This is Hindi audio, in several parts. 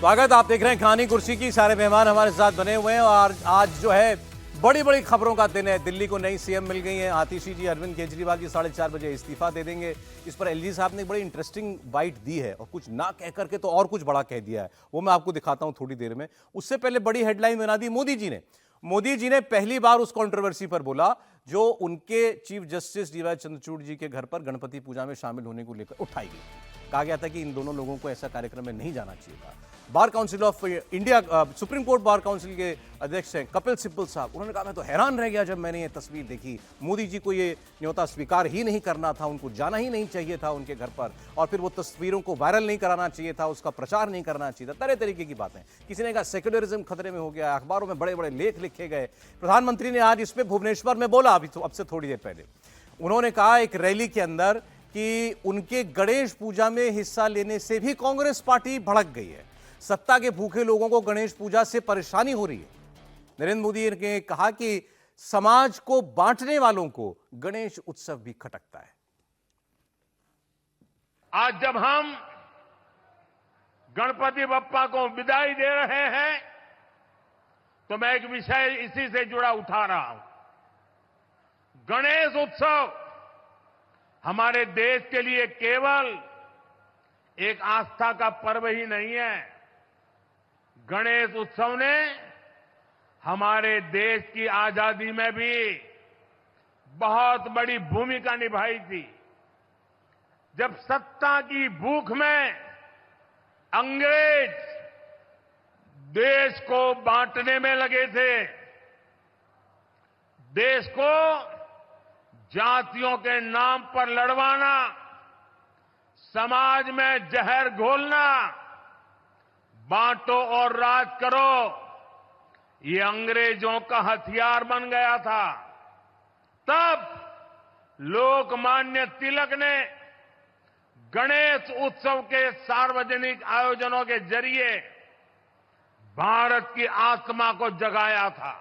स्वागत। आप देख रहे हैं कहानी कुर्सी की। सारे मेहमान हमारे साथ बने हुए हैं और आज जो है बड़ी बड़ी खबरों का दिन है। दिल्ली को नई सीएम मिल गई है। आतिशी जी अरविंद केजरीवाल जी 4:30 बजे इस्तीफा दे देंगे। इस पर एलजी साहब ने एक बड़ी इंटरेस्टिंग बाइट दी है और कुछ ना कह करके तो और कुछ बड़ा कह दिया है। वो मैं आपको दिखाता हूं थोड़ी देर में। उससे पहले बड़ी हेडलाइन बना दी मोदी जी ने। मोदी जी ने पहली बार उस कंट्रोवर्सी पर बोला जो उनके चीफ जस्टिस डीवाई चंद्रचूड़ जी के घर पर गणपति पूजा में शामिल होने को लेकर उठाई गई। कहा गया था कि इन दोनों लोगों को ऐसा कार्यक्रम में नहीं जाना चाहिए था। Bar council of India, supreme court bar council के अध्यक्ष हैं कपिल सिब्बल साहब, उन्होंने कहा मैं तो हैरान रह गया जब मैंने ये तस्वीर देखी। मोदी जी को ये न्योता स्वीकार ही नहीं करना था, उनको जाना ही नहीं चाहिए था उनके घर पर, और फिर वो तस्वीरों को वायरल नहीं कराना चाहिए था, उसका प्रचार नहीं करना चाहिए था। तरह तरीके की बातें। किसी ने कहा सेक्युलरिज्म खतरे में हो गया, अखबारों में बड़े बड़े लेख लिखे गए। प्रधानमंत्री ने आज इस पर भुवनेश्वर में बोला, अभी अब से थोड़ी देर पहले उन्होंने कहा एक रैली के अंदर कि उनके गणेश पूजा में हिस्सा लेने से भी कांग्रेस पार्टी भड़क गई है। सत्ता के भूखे लोगों को गणेश पूजा से परेशानी हो रही है। नरेंद्र मोदी ने कहा कि समाज को बांटने वालों को गणेश उत्सव भी खटकता है। आज जब हम गणपति बप्पा को विदाई दे रहे हैं तो मैं एक विषय इसी से जुड़ा उठा रहा हूं। गणेश उत्सव हमारे देश के लिए केवल एक आस्था का पर्व ही नहीं है। गणेश उत्सव ने हमारे देश की आजादी में भी बहुत बड़ी भूमिका निभाई थी। जब सत्ता की भूख में अंग्रेज देश को बांटने में लगे थे, देश को जातियों के नाम पर लड़वाना, समाज में जहर घोलना, बांटो और राज करो, ये अंग्रेजों का हथियार बन गया था। तब लोकमान्य तिलक ने गणेश उत्सव के सार्वजनिक आयोजनों के जरिए भारत की आत्मा को जगाया था।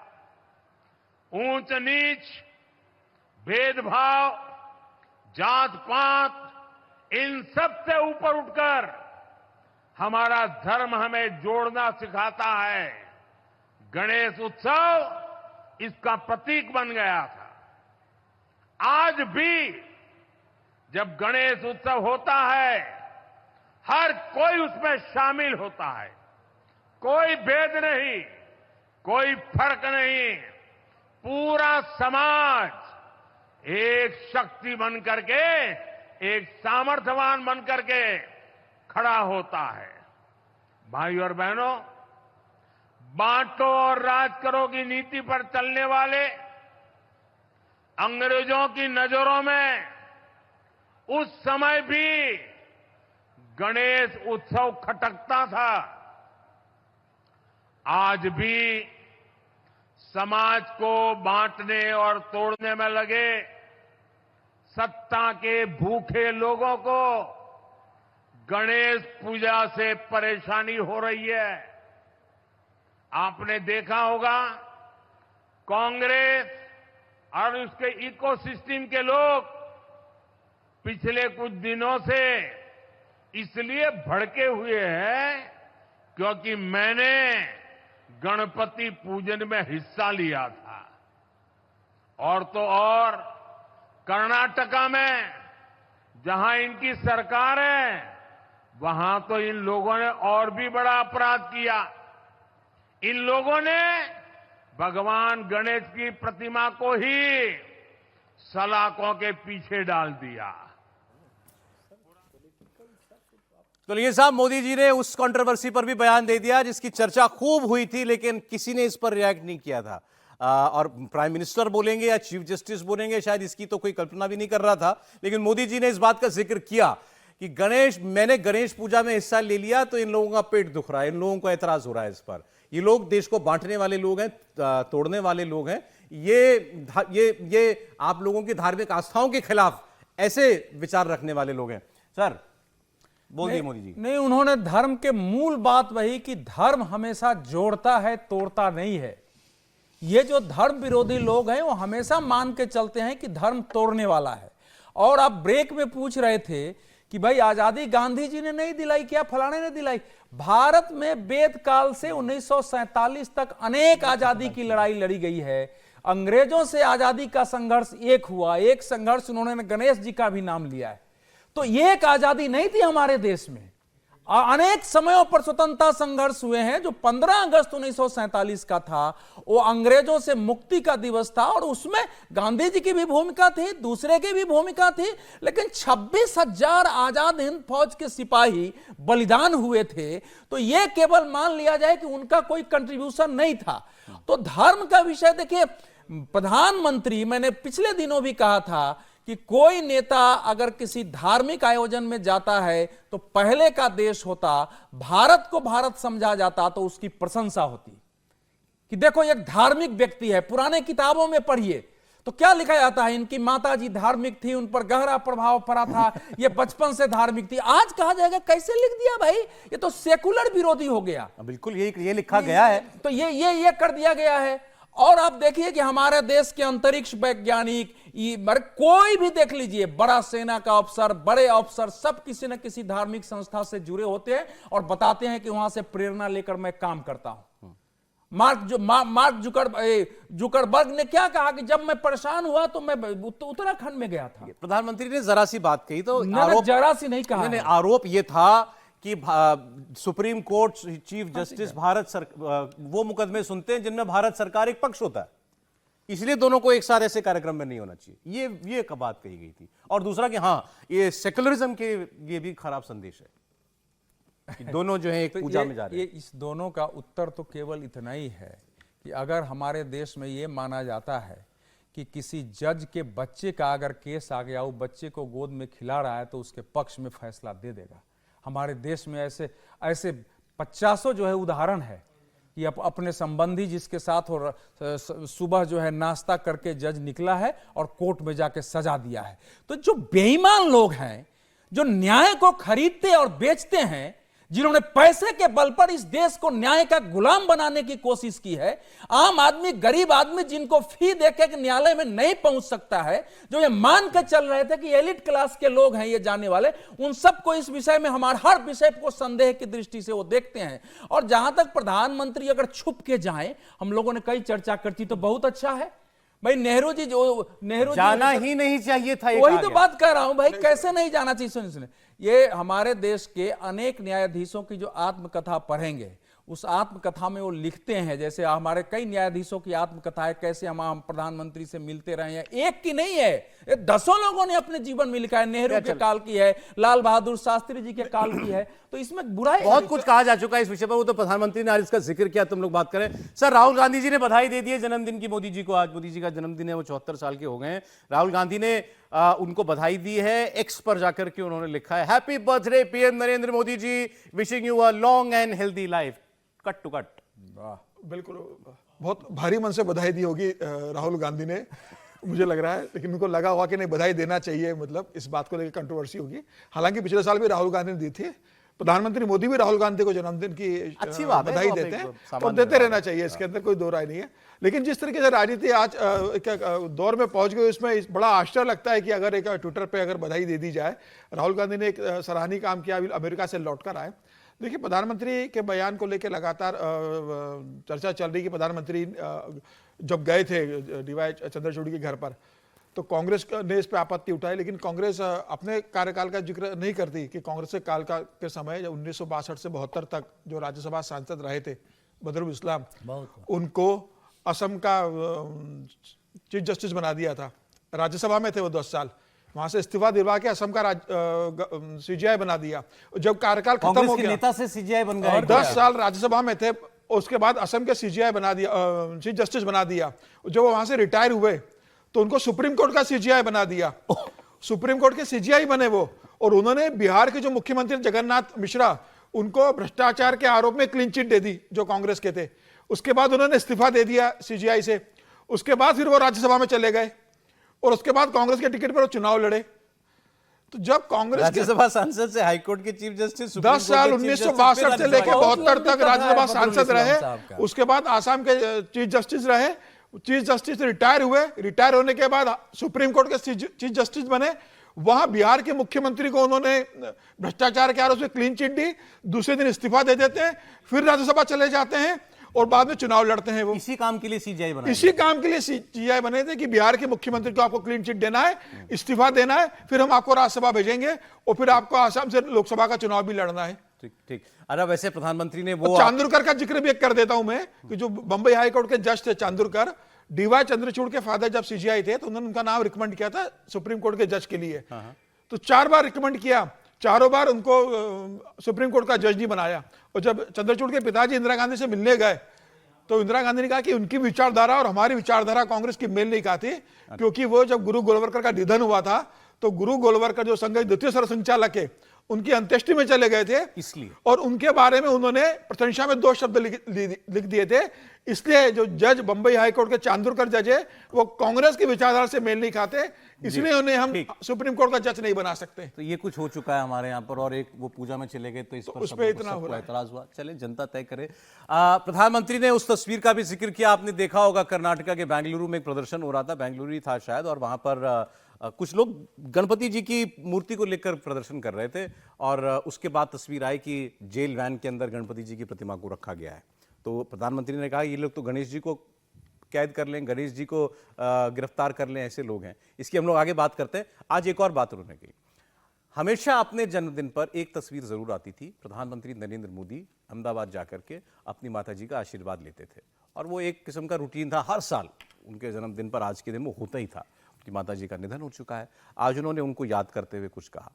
ऊंच नीच, भेदभाव, जात पात, इन सब से ऊपर उठकर हमारा धर्म हमें जोड़ना सिखाता है। गणेश उत्सव इसका प्रतीक बन गया था। आज भी जब गणेश उत्सव होता है, हर कोई उसमें शामिल होता है। कोई भेद नहीं, कोई फर्क नहीं। पूरा समाज एक शक्ति बन करके, एक सामर्थ्यवान बन करके खड़ा होता है। भाई और बहनों, बांटो और राज करो की नीति पर चलने वाले अंग्रेजों की नजरों में उस समय भी गणेश उत्सव खटकता था। आज भी समाज को बांटने और तोड़ने में लगे सत्ता के भूखे लोगों को गणेश पूजा से परेशानी हो रही है। आपने देखा होगा कांग्रेस और उसके इकोसिस्टम के लोग पिछले कुछ दिनों से इसलिए भड़के हुए हैं क्योंकि मैंने गणपति पूजन में हिस्सा लिया था। और तो और कर्नाटका में जहां इनकी सरकार है, वहां तो इन लोगों ने और भी बड़ा अपराध किया। इन लोगों ने भगवान गणेश की प्रतिमा को ही सलाखों के पीछे डाल दिया। तो ये साहब, मोदी जी ने उस कंट्रोवर्सी पर भी बयान दे दिया जिसकी चर्चा खूब हुई थी, लेकिन किसी ने इस पर रिएक्ट नहीं किया था। और प्राइम मिनिस्टर बोलेंगे या चीफ जस्टिस बोलेंगे, शायद इसकी तो कोई कल्पना भी नहीं कर रहा था। लेकिन मोदी जी ने इस बात का जिक्र किया कि मैंने गणेश पूजा में हिस्सा ले लिया तो इन लोगों का पेट दुख रहा है, इन लोगों को ऐतराज हो रहा है इस पर। ये लोग देश को बांटने वाले लोग हैं, तोड़ने वाले लोग हैं। ये आप लोगों की धार्मिक आस्थाओं के खिलाफ ऐसे विचार रखने वाले लोग हैं। सर बोल दिए मोदी जी। नहीं, उन्होंने धर्म के मूल बात वही कि धर्म हमेशा जोड़ता है, तोड़ता नहीं है। ये जो धर्म विरोधी लोग हैं वो हमेशा मान के चलते हैं कि धर्म तोड़ने वाला है। और आप ब्रेक में पूछ रहे थे कि भाई आजादी गांधी जी ने नहीं दिलाई, क्या फलाने ने दिलाई। भारत में वेद काल से 1947 तक अनेक आजादी की लड़ाई लड़ी गई है। अंग्रेजों से आजादी का संघर्ष एक हुआ, एक संघर्ष उन्होंने गणेश जी का भी नाम लिया है। तो ये एक आजादी नहीं थी हमारे देश में, अनेक समयों पर स्वतंत्रता संघर्ष हुए हैं। जो 15 अगस्त 1947 का था वो अंग्रेजों से मुक्ति का दिवस था, और उसमें गांधी जी की भी भूमिका थी, दूसरे की भी भूमिका थी, लेकिन 26,000 आजाद हिंद फौज के सिपाही बलिदान हुए थे। तो यह केवल मान लिया जाए कि उनका कोई कंट्रीब्यूशन नहीं था। तो धर्म का विषय देखिए, प्रधानमंत्री, मैंने पिछले दिनों भी कहा था कि कोई नेता अगर किसी धार्मिक आयोजन में जाता है तो पहले का देश होता, भारत को भारत समझा जाता तो उसकी प्रशंसा होती कि देखो एक धार्मिक व्यक्ति है। पुराने किताबों में पढ़िए तो क्या लिखा जाता है, इनकी माता जी धार्मिक थी, उन पर गहरा प्रभाव पड़ा था, ये बचपन से धार्मिक थी। आज कहा जाएगा कैसे लिख दिया भाई, ये तो सेकुलर विरोधी हो गया। बिल्कुल ये लिखा गया है, तो ये कर दिया गया है। और आप देखिए कि हमारे देश के अंतरिक्ष वैज्ञानिक, कोई भी देख लीजिए, बड़ा सेना का अफसर, बड़े अफसर, सब किसी न किसी धार्मिक संस्था से जुड़े होते हैं और बताते हैं कि वहां से प्रेरणा लेकर मैं काम करता हूं। मार्क जुकरबर्ग ने क्या कहा कि जब मैं परेशान हुआ तो मैं उत्तराखंड में गया था। प्रधानमंत्री ने जरा सी बात कही तो जरा सी नहीं कहा, आरोप यह था कि सुप्रीम कोर्ट चीफ जस्टिस वो मुकदमे सुनते हैं जिनमें भारत सरकार एक पक्ष होता है, इसलिए दोनों को एक साथ ऐसे कार्यक्रम में नहीं होना चाहिए। ये एक बात कही गई थी। और दूसरा कि हाँ, ये सेकुलरिज्म के ये भी खराब संदेश है कि दोनों जो है एक पूजा में जा रहे हैं। इस दोनों का उत्तर तो केवल इतना ही है कि अगर हमारे देश में ये माना जाता है कि किसी जज के बच्चे का अगर केस आ गया, वो बच्चे को गोद में खिला रहा है तो उसके पक्ष में फैसला दे देगा। हमारे देश में ऐसे 50 जो है उदाहरण है कि अपने संबंधी जिसके साथ और सुबह जो है नाश्ता करके जज निकला है और कोर्ट में जाके सजा दिया है। तो जो बेईमान लोग हैं, जो न्याय को खरीदते और बेचते हैं, जिन्होंने पैसे के बल पर इस देश को न्याय का गुलाम बनाने की कोशिश की है, आम आदमी, गरीब आदमी जिनको फी देके न्यायालय में नहीं पहुंच सकता है, जो ये मान के चल रहे थे कि एलिट क्लास के लोग हैं ये जाने वाले, उन सबको इस विषय में, हमारे हर विषय को संदेह की दृष्टि से वो देखते हैं। और जहां तक प्रधानमंत्री अगर छुप के जाए, हम लोगों ने कई चर्चा करती तो बहुत अच्छा है भाई। नेहरू जी जाना ही नहीं चाहिए था, वही तो बात कर रहा हूं भाई, कैसे नहीं जाना चाहिए। सुनिए, ये हमारे देश के अनेक न्यायाधीशों की जो आत्मकथा पढ़ेंगे, उस आत्मकथा में वो लिखते हैं, जैसे हमारे कई न्यायाधीशों की आत्मकथा है, कैसे हम प्रधानमंत्री से मिलते रहे हैं। एक की नहीं है, ये दसों लोगों ने अपने जीवन में लिखा है। नेहरू के काल की है, लाल बहादुर शास्त्री जी के काल की है। तो इसमें बुराई, बहुत कुछ कहा जा चुका है इस विषय पर, वो तो प्रधानमंत्री ने आज इसका जिक्र किया, तुम लोग बात करें। सर, राहुल गांधी जी ने बधाई दे दी है जन्मदिन की मोदी जी को। आज मोदी जी का जन्मदिन है, वो 74 साल के हो गए हैं। राहुल गांधी ने उनको बधाई दी है। एक्स पर जाकर के उन्होंने लिखा है, happy birthday PM Narendra Modi ji, wishing you a long and healthy life, cut to cut. बिल्कुल, बहुत भारी मन से बधाई दी होगी राहुल गांधी ने, मुझे लग रहा है। लेकिन उनको लगा होगा कि नहीं, बधाई देना चाहिए, मतलब इस बात को लेकर कंट्रोवर्सी होगी। हालांकि पिछले साल भी राहुल गांधी ने दी थी। प्रधानमंत्री मोदी भी राहुल गांधी को जन्मदिन की अच्छी बात बधाई देते हैं, तो देते रहना चाहिए, इसके अंदर कोई दो राय नहीं है। लेकिन जिस तरीके से राजनीति आज दौर में पहुंच गई, उसमें बड़ा आश्चर्य लगता है कि अगर एक ट्विटर पे अगर बधाई दे दी जाए। राहुल गांधी ने एक सराहनीय काम किया, अमेरिका से लौटकर आए। देखिए, प्रधानमंत्री के बयान को लेकर लगातार चर्चा चल रही कि प्रधानमंत्री जब गए थे डीवाई चंद्रचूड़ के घर पर, तो कांग्रेस ने इस पर आपत्ति उठाई। लेकिन कांग्रेस अपने कार्यकाल का जिक्र नहीं करती कि कांग्रेस के काल के समय, जब 1962 से 72 तक जो राज्यसभा सांसद रहे थे बदरुल इस्लाम, उनको असम का चीफ जस्टिस बना दिया था। राज्यसभा में थे वो 10 साल, वहां से इस्तीफा दिलवा के असम का सीजीआई बना दिया। जब कार्यकाल खत्म हो गया, नेता से सीजीआई बन गया, 10 साल राज्यसभा में थे, उसके बाद असम के सीजीआई बना दिया, चीफ जस्टिस बना दिया। जब वो वहां से रिटायर हुए तो उनको सुप्रीम कोर्ट का सीजीआई बना दिया। सुप्रीम कोर्ट के सीजीआई बने वो। और उन्होंने बिहार के जो मुख्यमंत्री जगन्नाथ मिश्रा, उनको भ्रष्टाचार के आरोप में क्लीन चिट दे दी, जो कांग्रेस के थे। उसके बाद उन्होंने इस्तीफा दे दिया सीजीआई से। उसके बाद फिर वो राज्यसभा में चले गए और उसके बाद कांग्रेस के टिकट पर वो चुनाव लड़े। तो जब कांग्रेस राज्यसभा सांसद से हाईकोर्ट के चीफ जस्टिस 10 साल 1962 से लेकर 72 तक राज्यसभा सांसद रहे। उसके बाद आसाम के चीफ जस्टिस रहे। चीफ जस्टिस रिटायर हुए। रिटायर होने के बाद सुप्रीम कोर्ट के चीफ जस्टिस बने। वहां बिहार के मुख्यमंत्री को उन्होंने भ्रष्टाचार के आरोप में क्लीन चिट दी, दूसरे दिन इस्तीफा दे देते हैं, फिर राज्यसभा चले जाते हैं और बाद में चुनाव लड़ते हैं। वो इसी काम के लिए सीजीआई बना, इसी काम के लिए सीजीआई बने थे कि बिहार के मुख्यमंत्री को आपको क्लीन चिट देना है, इस्तीफा देना है, फिर हम आपको राज्यसभा भेजेंगे और फिर आपको आसाम से लोकसभा का चुनाव भी लड़ना है। ठीक ठीक। अरे वैसे प्रधानमंत्री ने वो चांदुरकर का जिक्र भी एक कर देता हूं मैं कि जो बंबई हाईकोर्ट के जज थे चांदुरकर, डीवाई चंद्रचूड़ के फादर जब सीजीआई थे तो उन्होंने उनका नाम रिकमेंड किया था सुप्रीम कोर्ट के जज के लिए। तो 4 बार रिकमेंड किया, चारों बार उनको सुप्रीम कोर्ट का जज नहीं बनाया। और जब चंद्रचूड़ के पिताजी इंदिरा गांधी से मिलने गए तो इंदिरा गांधी ने कहा कि उनकी विचारधारा और हमारी विचारधारा कांग्रेस की मेल नहीं खाती, क्योंकि वो जब गुरु गोलवलकर का निधन हुआ था तो गुरु गोलवलकर जो संघ द्वितीय सरसंघचालक है उनकी अंत्येष्टि में चले गए थे, इसलिए और उनके बारे में उन्होंने प्रशंसा में 2 शब्द लिख दिए थे। इसलिए जो जज बंबई हाईकोर्ट के चांदुरकर जज है वो कांग्रेस की विचारधारा से मेल नहीं खाते, इसलिए उन्हें हम सुप्रीम कोर्ट का जज नहीं बना सकते। तो ये कुछ हो चुका है हमारे यहाँ पर, और एक वो पूजा में चले गए तो इस पर उसपे इतना हो रहा है, एतराज हुआ। चले जनता तय करे। प्रधानमंत्री ने उस तस्वीर का भी जिक्र किया, आपने देखा होगा कर्नाटका के बेंगलुरु में एक प्रदर्शन हो रहा था, बेंगलुरु ही था शायद, और वहां पर कुछ लोग गणपति जी की मूर्ति को लेकर प्रदर्शन कर रहे थे और उसके बाद तस्वीर आई कि जेल वैन के अंदर गणपति जी की प्रतिमा को रखा गया है। तो प्रधानमंत्री ने कहा ये लोग तो गणेश जी को कैद कर लें, गणेश जी को गिरफ्तार कर लें, ऐसे लोग हैं। इसकी हम लोग आगे बात करते हैं। आज एक और बात उन्होंने कही, हमेशा अपने जन्मदिन पर एक तस्वीर जरूर आती थी, प्रधानमंत्री नरेंद्र मोदी अहमदाबाद जाकर के अपनी माता जी का आशीर्वाद लेते थे, और वो एक किस्म का रूटीन था, हर साल उनके जन्मदिन पर आज के दिन वो होता ही था। उनकी माता जी का निधन हो चुका है, आज उन्होंने उनको याद करते हुए कुछ कहा।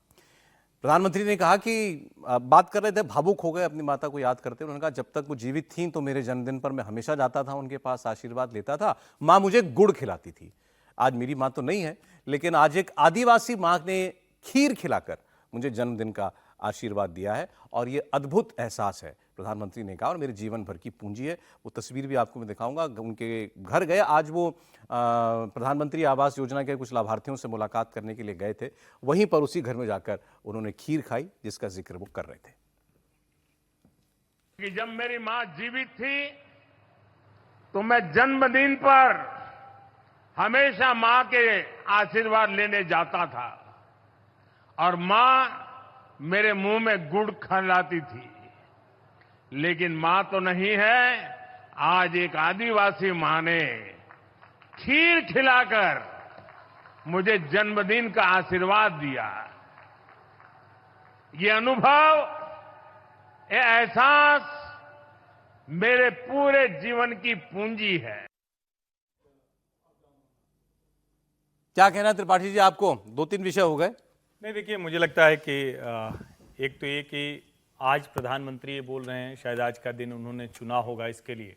प्रधानमंत्री ने कहा कि बात कर रहे थे, भावुक हो गए अपनी माता को याद करते। उन्होंने कहा जब तक वो जीवित थीं तो मेरे जन्मदिन पर मैं हमेशा जाता था उनके पास, आशीर्वाद लेता था, माँ मुझे गुड़ खिलाती थी। आज मेरी माँ तो नहीं है, लेकिन आज एक आदिवासी माँ ने खीर खिलाकर मुझे जन्मदिन का आशीर्वाद दिया है, और ये अद्भुत एहसास है, प्रधानमंत्री ने कहा, और मेरे जीवन भर की पूंजी है। वो तस्वीर भी आपको मैं दिखाऊंगा। उनके घर गए, आज वो प्रधानमंत्री आवास योजना के कुछ लाभार्थियों से मुलाकात करने के लिए गए थे, वहीं पर उसी घर में जाकर उन्होंने खीर खाई जिसका जिक्र वो कर रहे थे। कि जब मेरी मां जीवित थी तो मैं जन्मदिन पर हमेशा मां के आशीर्वाद लेने जाता था, और मां मेरे मुंह में गुड़ खिलाती थी। लेकिन मां तो नहीं है, आज एक आदिवासी मां ने खीर खिलाकर मुझे जन्मदिन का आशीर्वाद दिया। ये अनुभव, ये एहसास मेरे पूरे जीवन की पूंजी है। क्या कहना त्रिपाठी जी आपको? 2-3 विषय हो गए। नहीं, देखिए मुझे लगता है कि एक तो ये कि आज प्रधानमंत्री ये बोल रहे हैं, शायद आज का दिन उन्होंने चुना होगा इसके लिए,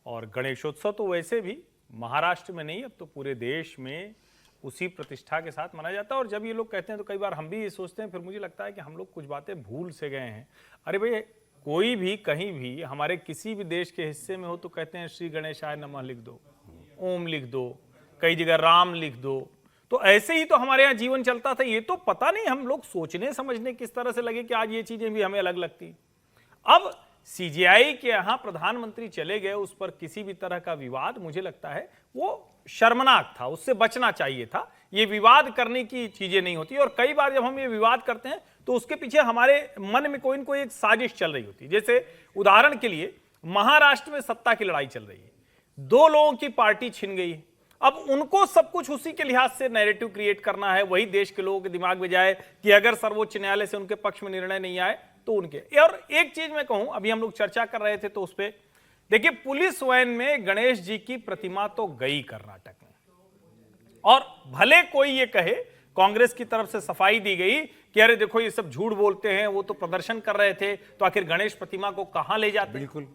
और गणेशोत्सव तो वैसे भी महाराष्ट्र में नहीं, अब तो पूरे देश में उसी प्रतिष्ठा के साथ मनाया जाता है। और जब ये लोग कहते हैं तो कई बार हम भी ये सोचते हैं, फिर मुझे लगता है कि हम लोग कुछ बातें भूल से गए हैं। अरे भाई, कोई भी कहीं भी हमारे किसी भी देश के हिस्से में हो तो कहते हैं श्री गणेशाय नमः लिख दो, ओम लिख दो, कई जगह राम लिख दो। तो ऐसे ही तो हमारे यहाँ जीवन चलता था। ये तो पता नहीं हम लोग सोचने समझने किस तरह से लगे कि आज ये चीजें भी हमें अलग लगती। अब सीजीआई के यहाँ प्रधानमंत्री चले गए, उस पर किसी भी तरह का विवाद, मुझे लगता है वो शर्मनाक था, उससे बचना चाहिए था। ये विवाद करने की चीजें नहीं होती, और कई बार जब हम ये विवाद करते हैं तो उसके पीछे हमारे मन में कोई न कोई एक साजिश चल रही होती है। जैसे उदाहरण के लिए महाराष्ट्र में सत्ता की लड़ाई चल रही है, 2 लोगों की पार्टी छिन गई। अब उनको सब कुछ उसी के लिहाज से नैरेटिव क्रिएट करना है, वही देश के लोगों के दिमाग में जाए कि अगर सर्वोच्च न्यायालय से उनके पक्ष में निर्णय नहीं आए तो उनके। और एक चीज मैं कहूं, अभी हम लोग चर्चा कर रहे थे तो उस पर देखिए, पुलिस वैन में गणेश जी की प्रतिमा तो गई कर्नाटक में, और भले कोई ये कहे, कांग्रेस की तरफ से सफाई दी गई कि अरे देखो ये सब झूठ बोलते हैं, वो तो प्रदर्शन कर रहे थे, तो आखिर गणेश प्रतिमा को कहां ले जाते। बिल्कुल,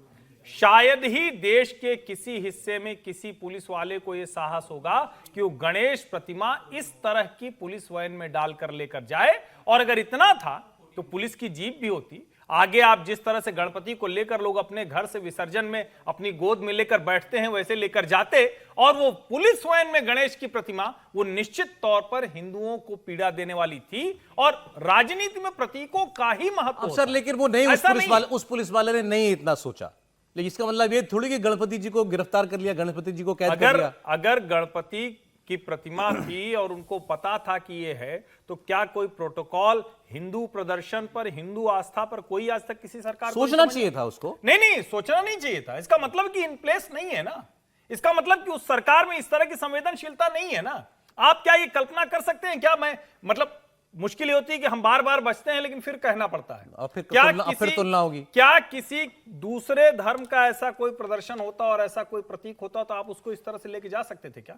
शायद ही देश के किसी हिस्से में किसी पुलिस वाले को यह साहस होगा कि वो गणेश प्रतिमा इस तरह की पुलिस वैन में डालकर लेकर जाए। और अगर इतना था तो पुलिस की जीप भी होती। आगे आप जिस तरह से गणपति को लेकर लोग अपने घर से विसर्जन में अपनी गोद में लेकर बैठते हैं, वैसे लेकर जाते, और वो पुलिस वैन में गणेश की प्रतिमा, वो निश्चित तौर पर हिंदुओं को पीड़ा देने वाली थी। और राजनीति में प्रतीकों का ही महत्व सर, लेकिन वो नहीं, उस पुलिस वाले ने नहीं इतना सोचा। लेकिन इसका मतलब ये थोड़ी कि गणपति जी को गिरफ्तार कर लिया, गणपति जी को कैद कर लिया। अगर गणपति की प्रतिमा थी और उनको पता था कि ये है, तो क्या कोई प्रोटोकॉल हिंदू प्रदर्शन पर, हिंदू आस्था पर कोई आज तक किसी सरकार को सोचना चाहिए था उसको। नहीं, सोचना नहीं चाहिए था। इसका मतलब कि इन प्लेस नहीं है ना, इसका मतलब कि उस सरकार में इस तरह की संवेदनशीलता नहीं है ना। आप क्या ये कल्पना कर सकते हैं क्या? मैं मतलब मुश्किल ये होती है कि हम बार बार बचते हैं लेकिन फिर कहना पड़ता है। और फिर क्या फिर तुलना होगी। क्या किसी दूसरे धर्म का ऐसा कोई प्रदर्शन होता और ऐसा कोई प्रतीक होता तो आप उसको इस तरह से लेके जा सकते थे क्या?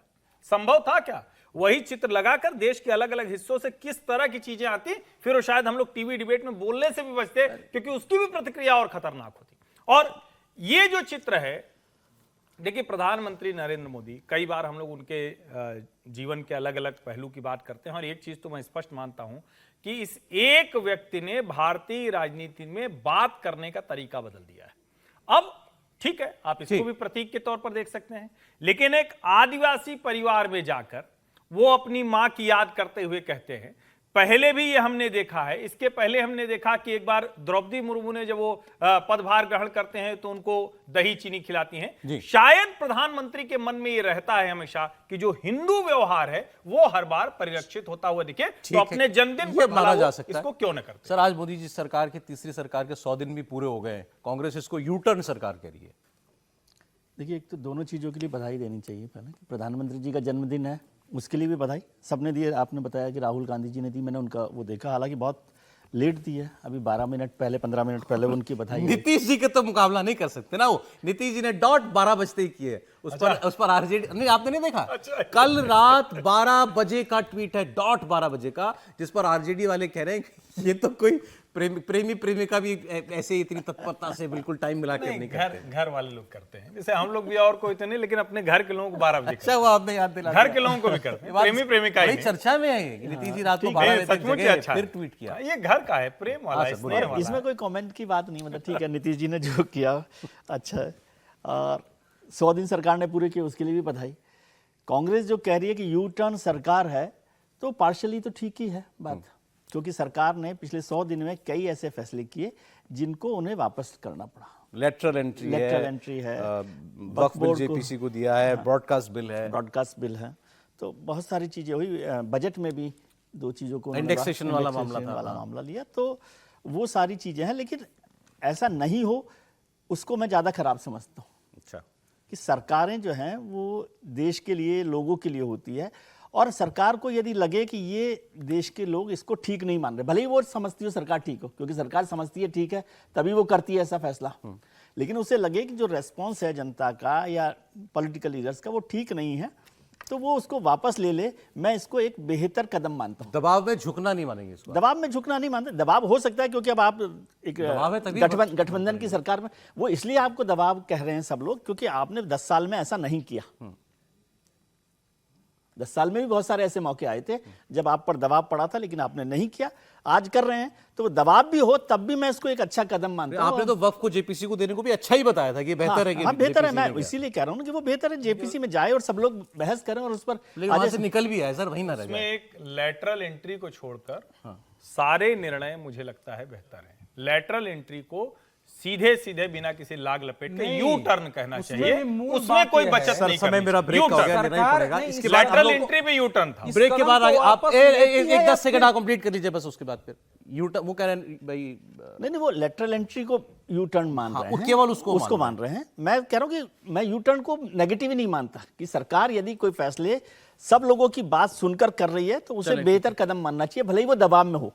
संभव था क्या? वही चित्र लगाकर देश के अलग अलग हिस्सों से किस तरह की चीजें आती, फिर वो शायद हम लोग टीवी डिबेट में बोलने से भी बचते, क्योंकि उसकी भी प्रतिक्रिया और खतरनाक होती। और ये जो चित्र है, देखिए प्रधानमंत्री नरेंद्र मोदी, कई बार हम लोग उनके जीवन के अलग अलग पहलू की बात करते हैं और एक चीज तो मैं स्पष्ट मानता हूं कि इस एक व्यक्ति ने भारतीय राजनीति में बात करने का तरीका बदल दिया है। अब ठीक है, आप इसको भी प्रतीक के तौर पर देख सकते हैं, लेकिन एक आदिवासी परिवार में जाकर वो अपनी मां की याद करते हुए कहते हैं। पहले भी ये हमने देखा है, इसके पहले हमने देखा कि एक बार द्रौपदी मुर्मू ने जब वो पदभार ग्रहण करते हैं तो उनको दही चीनी खिलाती हैं। शायद प्रधानमंत्री के मन में ये रहता है हमेशा कि जो हिंदू व्यवहार है वो हर बार परिलक्षित होता हुआ दिखे, तो अपने जन्मदिन पर माना जा सकता है, इसको क्यों न करते। सर, आज मोदी जी सरकार के तीसरी सरकार के 100 दिन भी पूरे हो गए हैं, कांग्रेस इसको यू टर्न सरकार कह रही है। देखिए, एक तो दोनों चीज़ों के लिए बधाई देनी चाहिए। पहले प्रधानमंत्री जी का जन्मदिन है, उसके लिए भी बधाई सबने दी है। आपने बताया कि राहुल गांधी जी ने दी, मैंने उनका वो देखा, हालांकि बहुत लेट दी है, अभी 12 मिनट पहले, 15 मिनट पहले उनकी बधाई। नीतीश जी के तो मुकाबला नहीं कर सकते ना, वो नीतीश जी ने डॉट 12 बजते ही किए उस पर आरजेडी नहीं, आपने नहीं देखा? कल रात 12 बजे का ट्वीट है, डॉट 12 बजे का, जिस पर आरजेडी वाले कह रहे हैं कि ये तो कोई प्रेमी प्रेमिका भी ऐसे इतनी तत्परता से बिल्कुल टाइम मिला के नहीं करते। घर वाले लोग करते हैं, जैसे हम लोग भी और कोई तो नहीं, लेकिन अपने घर के लोगों को 12 बजे अच्छा, वो आपने याद दिला, घर के लोगों को भी करते हैं, प्रेमी प्रेमिका ही चर्चा में है कि नीतीश जी रात को 12 बजे अच्छा फिर ट्वीट किया। ये घर का है, प्रेम वाला, इसमें कोई कमेंट की बात नहीं, मतलब ठीक है, नीतीश जी ने जो किया अच्छा है। और 100 दिन सरकार ने पूरे किए, उसके लिए भी बधाई। कांग्रेस जो कह रही है कि यू टर्न सरकार है, तो पार्शली तो ठीक ही है बात, क्योंकि सरकार ने पिछले 100 दिन में कई ऐसे फैसले किए जिनको उन्हें वापस करना पड़ा। लेटरल एंट्री है, वक्फ बिल जेपीसी को दिया है, ब्रॉडकास्ट बिल है, तो बहुत सारी चीजें हुई। बजट में भी 2 चीजों को इंडेक्सेशन वाला मामला लिया, तो वो सारी चीजें हैं। लेकिन ऐसा नहीं हो, उसको मैं ज्यादा खराब समझता हूँ। अच्छा, कि सरकारें जो हैं वो देश के लिए, लोगों के लिए होती है, और सरकार को यदि लगे कि ये देश के लोग इसको ठीक नहीं मान रहे, भले ही वो समझती हो सरकार ठीक हो, क्योंकि सरकार समझती है ठीक है तभी वो करती है ऐसा फैसला, लेकिन उसे लगे कि जो रेस्पॉन्स है जनता का या पॉलिटिकल लीडर्स का वो ठीक नहीं है, तो वो उसको वापस ले। मैं इसको एक बेहतर कदम मानता हूँ। दबाव में झुकना नहीं मानेंगे इसको। दबाव में झुकना नहीं मानते, दबाव हो सकता है, क्योंकि अब आप एक गठबंधन की सरकार में, वो इसलिए आपको दबाव कह रहे हैं सब लोग, क्योंकि आपने 10 साल में ऐसा नहीं किया। 10 साल में भी बहुत सारे ऐसे मौके आए थे जब आप पर दबाव पड़ा था, लेकिन आपने नहीं किया। आज कर रहे हैं, तो दबाव भी हो तब भी मैं इसको एक अच्छा कदम मानता हूं। आपने तो वक्फ को जेपीसी को देने को भी अच्छा ही बताया था कि बेहतर है कि बेहतर है, मैं इसीलिए कह रहा हूं कि वो बेहतर है जेपीसी में जाए और सब लोग बहस करें और उस पर वहां से निकल भी आए सर, वहीं ना रह जाए। एक लैटरल एंट्री को छोड़कर सारे निर्णय मुझे लगता है बेहतर है। लैटरल एंट्री को सीधे बिना किसी लाग लपेट के यू टर्न कहना चाहिए, उसमें कोई बचत नहीं। समय मेरा ब्रेक हो गया, नहीं पड़ेगा। इसके बाद लैटरल एंट्री पे यू टर्न था। ब्रेक के बाद आप एक 10 सेकंड कंप्लीट कर लीजिए बस, उसके बाद फिर यू टर्न वो कह रहे हैं भाई नहीं, वो लैटरल एंट्री को यू टर्न मान रहे हैं, केवल उसको मान रहे हैं। मैं कह रहा हूं कि मैं यू टर्न को नेगेटिव ही नहीं मानता, कि सरकार यदि कोई फैसले सब लोगों की बात सुनकर कर रही है तो उसे बेहतर कदम मानना चाहिए, भले ही वो दबाव में हो।